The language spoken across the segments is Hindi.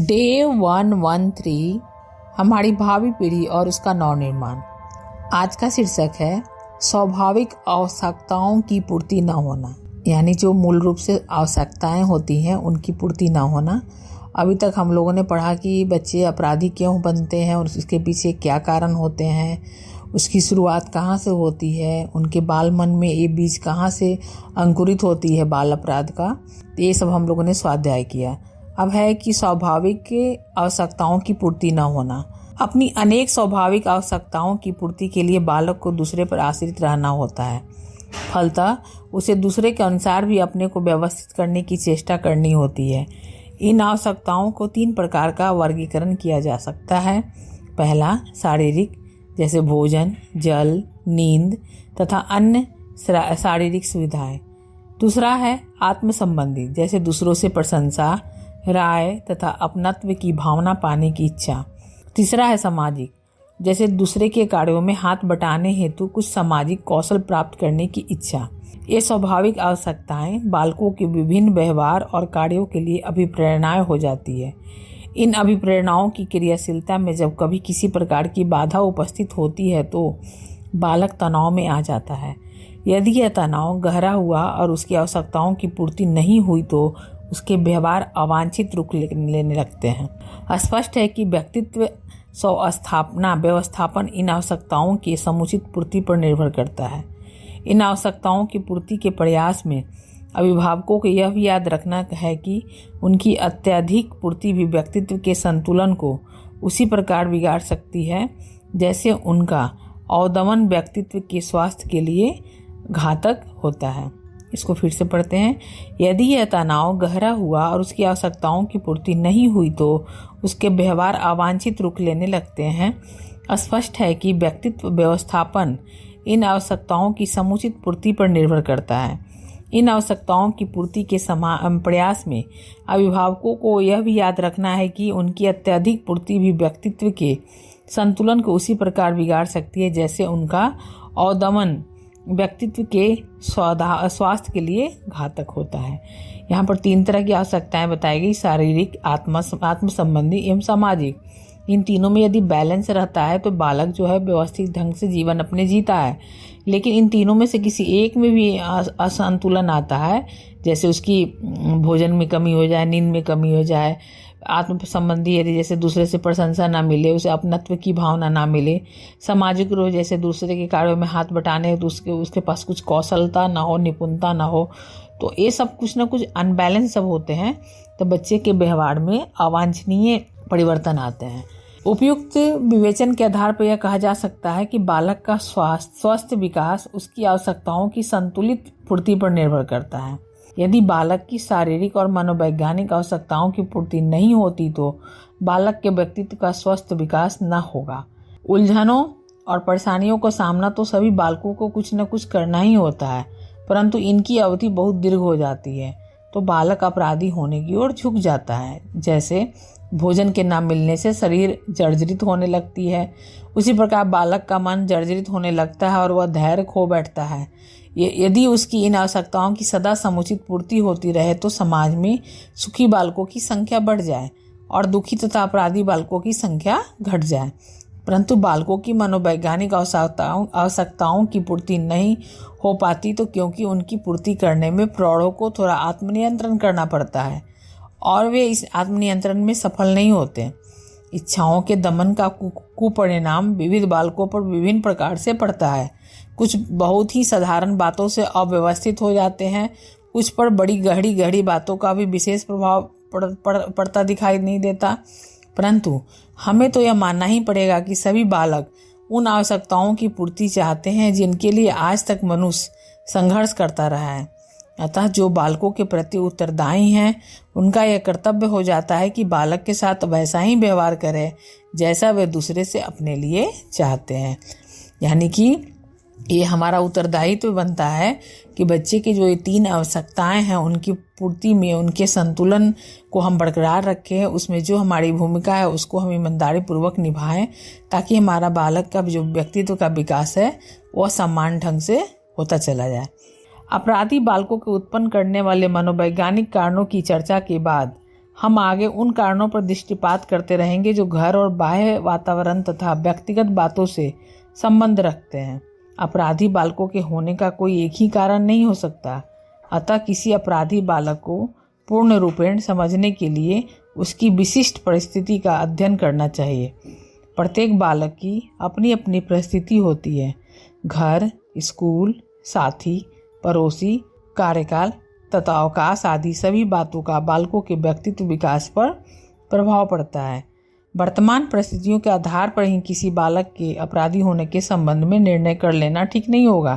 डे 113 हमारी भावी पीढ़ी और उसका नवनिर्माण। आज का शीर्षक है स्वाभाविक आवश्यकताओं की पूर्ति न होना, यानी जो मूल रूप से आवश्यकताएं होती हैं उनकी पूर्ति न होना। अभी तक हम लोगों ने पढ़ा कि बच्चे अपराधी क्यों बनते हैं और उसके पीछे क्या कारण होते हैं, उसकी शुरुआत कहाँ से होती है, उनके बाल मन में ये बीज कहाँ से अंकुरित होती है बाल अपराध का। ये सब हम लोगों ने स्वाध्याय किया। अब है कि स्वाभाविक आवश्यकताओं की पूर्ति न होना। अपनी अनेक स्वाभाविक आवश्यकताओं की पूर्ति के लिए बालक को दूसरे पर आश्रित रहना होता है। फलतः उसे दूसरे के अनुसार भी अपने को व्यवस्थित करने की चेष्टा करनी होती है। इन आवश्यकताओं को 3 प्रकार का वर्गीकरण किया जा सकता है। पहला, शारीरिक, जैसे भोजन, जल, नींद तथा अन्य शारीरिक सुविधाएं। दूसरा है आत्म संबंधी, जैसे दूसरों से प्रशंसा, राय तथा अपनत्व की भावना पाने की इच्छा। तीसरा है सामाजिक, जैसे दूसरे के कार्यों में हाथ बटाने हेतु कुछ सामाजिक कौशल प्राप्त करने की इच्छा। ये स्वाभाविक आवश्यकताएं बालकों के विभिन्न व्यवहार और कार्यों के लिए अभिप्रेरणाएं हो जाती है। इन अभिप्रेरणाओं की क्रियाशीलता में जब कभी किसी प्रकार की बाधा उपस्थित होती है तो बालक तनाव में आ जाता है। यदि यह तनाव गहरा हुआ और उसकी आवश्यकताओं की पूर्ति नहीं हुई तो उसके व्यवहार अवांछित रूप लेने लगते हैं। स्पष्ट है कि व्यक्तित्व व्यवस्थापन इन आवश्यकताओं की समुचित पूर्ति पर निर्भर करता है। इन आवश्यकताओं की पूर्ति के प्रयास में अभिभावकों को यह भी याद रखना है कि उनकी अत्यधिक पूर्ति भी व्यक्तित्व के संतुलन को उसी प्रकार बिगाड़ सकती है जैसे उनका अवदमन व्यक्तित्व के स्वास्थ्य के लिए घातक होता है। इसको फिर से पढ़ते हैं। यदि यह तनाव गहरा हुआ और उसकी आवश्यकताओं की पूर्ति नहीं हुई तो उसके व्यवहार अवांछित रूप लेने लगते हैं। स्पष्ट है कि व्यक्तित्व व्यवस्थापन इन आवश्यकताओं की समुचित पूर्ति पर निर्भर करता है। इन आवश्यकताओं की पूर्ति के प्रयास में अभिभावकों को यह भी याद रखना है कि उनकी अत्यधिक पूर्ति भी व्यक्तित्व के संतुलन को उसी प्रकार बिगाड़ सकती है जैसे उनका अवदमन व्यक्तित्व के स्वास्थ्य के लिए घातक होता है। यहाँ पर 3 तरह की आवश्यकताएं बताई गई, शारीरिक, आत्म संबंधी एवं सामाजिक। इन तीनों में यदि बैलेंस रहता है तो बालक जो है व्यवस्थित ढंग से जीवन अपने जीता है। लेकिन इन तीनों में से किसी एक में भी असंतुलन आता है, जैसे उसकी भोजन में कमी हो जाए, नींद में कमी हो जाए, आत्म संबंधी यदि जैसे दूसरे से प्रशंसा ना मिले, उसे अपनत्व की भावना ना मिले, सामाजिक रूप जैसे दूसरे के कार्यों में हाथ बटाने उसके पास कुछ कौशलता ना हो, निपुणता ना हो, तो ये सब कुछ ना कुछ अनबैलेंस सब होते हैं। तो बच्चे के व्यवहार में अवांछनीय परिवर्तन आते हैं। उपयुक्त विवेचन के आधार पर यह कहा जा सकता है कि बालक का स्वस्थ विकास उसकी आवश्यकताओं की संतुलित पूर्ति पर निर्भर करता है। यदि बालक की शारीरिक और मनोवैज्ञानिक आवश्यकताओं की पूर्ति नहीं होती तो बालक के व्यक्तित्व का स्वस्थ विकास न होगा। उलझनों और परेशानियों का सामना तो सभी बालकों को कुछ न कुछ करना ही होता है, परंतु इनकी अवधि बहुत दीर्घ हो जाती है तो बालक अपराधी होने की ओर झुक जाता है। जैसे भोजन के न मिलने से शरीर जर्जरित होने लगती है, उसी प्रकार बालक का मन जर्जरित होने लगता है और वह धैर्य खो बैठता है। यदि उसकी इन आवश्यकताओं की सदा समुचित पूर्ति होती रहे तो समाज में सुखी बालकों की संख्या बढ़ जाए और दुखी तथा अपराधी बालकों की संख्या घट जाए। परंतु बालकों की मनोवैज्ञानिक आवश्यकताओं की पूर्ति नहीं हो पाती तो क्योंकि उनकी पूर्ति करने में प्रौढ़ों को थोड़ा आत्मनियंत्रण करना पड़ता है और वे इस आत्मनियंत्रण में सफल नहीं होते। इच्छाओं के दमन का कुपरिणाम विविध बालकों पर विभिन्न प्रकार से पड़ता है। कुछ बहुत ही साधारण बातों से अव्यवस्थित हो जाते हैं, कुछ पर बड़ी गहरी बातों का भी विशेष प्रभाव पड़ता दिखाई नहीं देता। परंतु हमें तो यह मानना ही पड़ेगा कि सभी बालक उन आवश्यकताओं की पूर्ति चाहते हैं जिनके लिए आज तक मनुष्य संघर्ष करता रहा है। अतः जो बालकों के प्रति उत्तरदायी हैं उनका यह कर्तव्य हो जाता है कि बालक के साथ वैसा ही व्यवहार करें जैसा वे दूसरे से अपने लिए चाहते हैं। यानी कि ये हमारा उत्तरदायित्व बनता है कि बच्चे की जो ये 3 आवश्यकताएं हैं उनकी पूर्ति में उनके संतुलन को हम बरकरार रखें, उसमें जो हमारी भूमिका है उसको हम ईमानदारी पूर्वक निभाएं ताकि हमारा बालक का जो व्यक्तित्व का विकास है वह समान ढंग से होता चला जाए। अपराधी बालकों को उत्पन्न करने वाले मनोवैज्ञानिक कारणों की चर्चा के बाद हम आगे उन कारणों पर दृष्टिपात करते रहेंगे जो घर और बाह्य वातावरण तथा व्यक्तिगत बातों से संबंध रखते हैं। अपराधी बालकों के होने का कोई एक ही कारण नहीं हो सकता। अतः किसी अपराधी बालक को पूर्ण रूपेण समझने के लिए उसकी विशिष्ट परिस्थिति का अध्ययन करना चाहिए। प्रत्येक बालक की अपनी अपनी परिस्थिति होती है। घर, स्कूल, साथी, पड़ोसी, कार्यकाल तथा अवकाश आदि सभी बातों का बालकों के व्यक्तित्व विकास पर प्रभाव पड़ता है। वर्तमान परिस्थितियों के आधार पर ही किसी बालक के अपराधी होने के संबंध में निर्णय कर लेना ठीक नहीं होगा,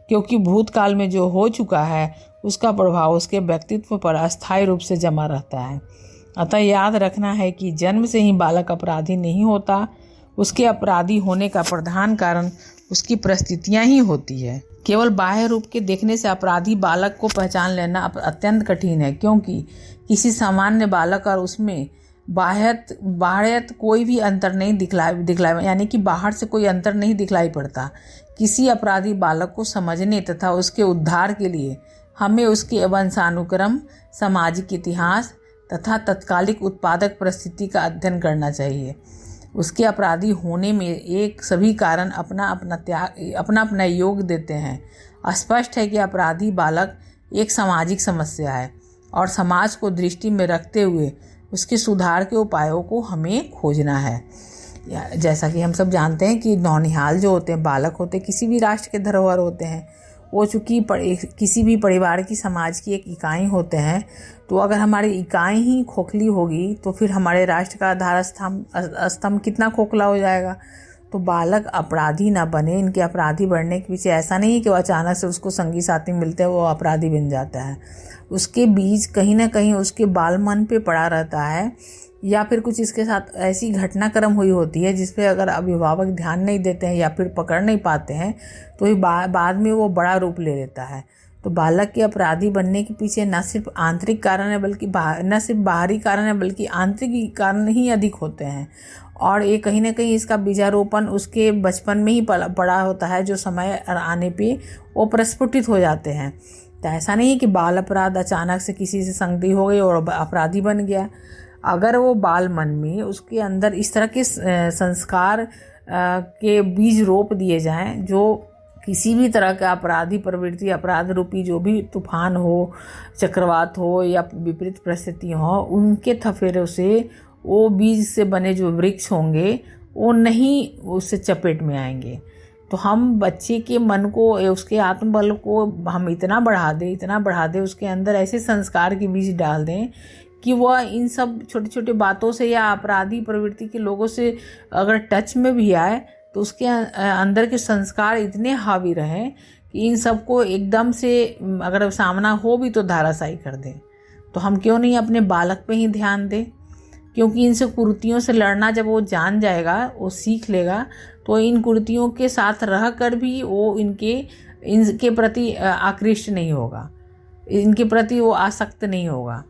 क्योंकि भूतकाल में जो हो चुका है उसका प्रभाव उसके व्यक्तित्व पर अस्थायी रूप से जमा रहता है। अतः याद रखना है कि जन्म से ही बालक अपराधी नहीं होता। उसके अपराधी होने का प्रधान कारण उसकी परिस्थितियां ही होती है। केवल बाह्य रूप के देखने से अपराधी बालक को पहचान लेना अत्यंत कठिन है, क्योंकि किसी सामान्य बालक और उसमें बाह्यत कोई भी अंतर नहीं दिखलाई यानी कि बाहर से कोई अंतर नहीं दिखलाई पड़ता। किसी अपराधी बालक को समझने तथा उसके उद्धार के लिए हमें उसके वंशानुक्रम, सामाजिक इतिहास तथा तत्कालिक उत्पादक परिस्थिति का अध्ययन करना चाहिए। उसके अपराधी होने में एक सभी कारण अपना अपना योग देते हैं। स्पष्ट है कि अपराधी बालक एक सामाजिक समस्या है और समाज को दृष्टि में रखते हुए उसके सुधार के उपायों को हमें खोजना है। जैसा कि हम सब जानते हैं कि नौनिहाल जो होते हैं, बालक होते हैं, किसी भी राष्ट्र के धरोहर होते हैं। वो चूँकि किसी भी परिवार की, समाज की एक इकाई होते हैं, तो अगर हमारी इकाई ही खोखली होगी तो फिर हमारे राष्ट्र का आधार स्तंभ कितना खोखला हो जाएगा। तो बालक अपराधी ना बने। इनके अपराधी बनने के पीछे ऐसा नहीं है कि वो अचानक से उसको संगी साथी मिलते हैं वो अपराधी बन जाता है। उसके बीज कहीं ना कहीं उसके बाल मन पे पड़ा रहता है, या फिर कुछ इसके साथ ऐसी घटनाक्रम हुई होती है जिस पे अगर अभिभावक ध्यान नहीं देते हैं या फिर पकड़ नहीं पाते हैं तो बाद में वो बड़ा रूप ले लेता है। तो बालक के अपराधी बनने के पीछे न सिर्फ आंतरिक कारण है बल्कि न सिर्फ बाहरी कारण है बल्कि आंतरिक कारण ही अधिक होते हैं। और ये कहीं ना कहीं इसका बीजारोपण उसके बचपन में ही पड़ा होता है, जो समय आने पे वो प्रस्फुटित हो जाते हैं। तो ऐसा नहीं है कि बाल अपराध अचानक से किसी से संगति हो गई और अपराधी बन गया। अगर वो बाल मन में उसके अंदर इस तरह के संस्कार के बीज रोप दिए जाएं जो किसी भी तरह का अपराधी प्रवृत्ति, अपराध रूपी जो भी तूफान हो, चक्रवात हो या विपरीत परिस्थिति हो, उनके थफेरों से वो बीज से बने जो वृक्ष होंगे वो नहीं उससे चपेट में आएंगे। तो हम बच्चे के मन को, उसके आत्मबल को हम इतना बढ़ा दें, उसके अंदर ऐसे संस्कार के बीज डाल दें कि वह इन सब छोटे छोटे बातों से या अपराधी प्रवृत्ति के लोगों से अगर टच में भी आए तो उसके अंदर के संस्कार इतने हावी रहें कि इन सबको एकदम से अगर सामना हो भी तो धाराशायी कर दें। तो हम क्यों नहीं अपने बालक पे ही ध्यान दें, क्योंकि इनसे कुरीतियों से लड़ना जब वो जान जाएगा, वो सीख लेगा, तो इन कुरीतियों के साथ रह कर भी वो इनके प्रति आकृष्ट नहीं होगा, इनके प्रति वो आसक्त नहीं होगा,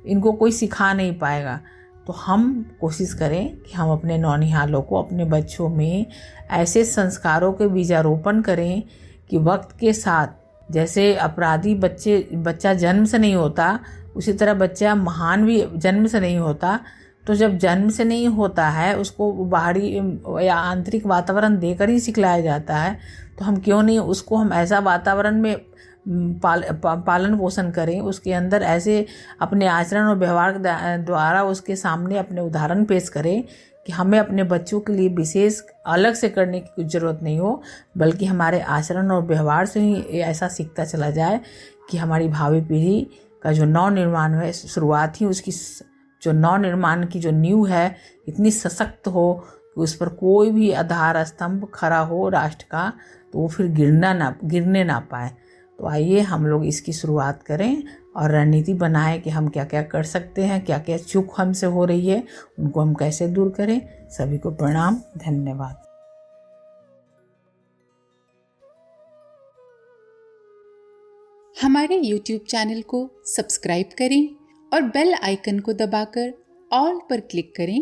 इनको कोई सिखा नहीं पाएगा। तो हम कोशिश करें कि हम अपने नौनिहालों को, अपने बच्चों में ऐसे संस्कारों के बीजारोपण करें कि वक्त के साथ जैसे अपराधी बच्चा जन्म से नहीं होता, उसी तरह बच्चा महान भी जन्म से नहीं होता। तो जब जन्म से नहीं होता है, उसको बाहरी या आंतरिक वातावरण देकर ही सिखलाया जाता है, तो हम क्यों नहीं उसको हम ऐसा वातावरण में पालन पोषण करें, उसके अंदर ऐसे अपने आचरण और व्यवहार द्वारा उसके सामने अपने उदाहरण पेश करें कि हमें अपने बच्चों के लिए विशेष अलग से करने की कुछ ज़रूरत नहीं हो, बल्कि हमारे आचरण और व्यवहार से ही ऐसा सीखता चला जाए कि हमारी भावी पीढ़ी का जो नव निर्माण है, शुरुआत ही उसकी जो नव निर्माण की जो नींव है इतनी सशक्त हो कि उस पर कोई भी आधार स्तंभ खड़ा हो राष्ट्र का, तो वो फिर गिरने ना पाए। तो आइए हम लोग इसकी शुरुआत करें और रणनीति बनाएं कि हम क्या क्या कर सकते हैं, क्या क्या चूक हमसे हो रही है, उनको हम कैसे दूर करें। सभी को प्रणाम, धन्यवाद। हमारे YouTube चैनल को सब्सक्राइब करें और बेल आइकन को दबाकर ऑल पर क्लिक करें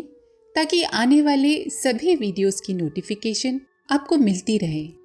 ताकि आने वाले सभी वीडियोस की नोटिफिकेशन आपको मिलती रहे।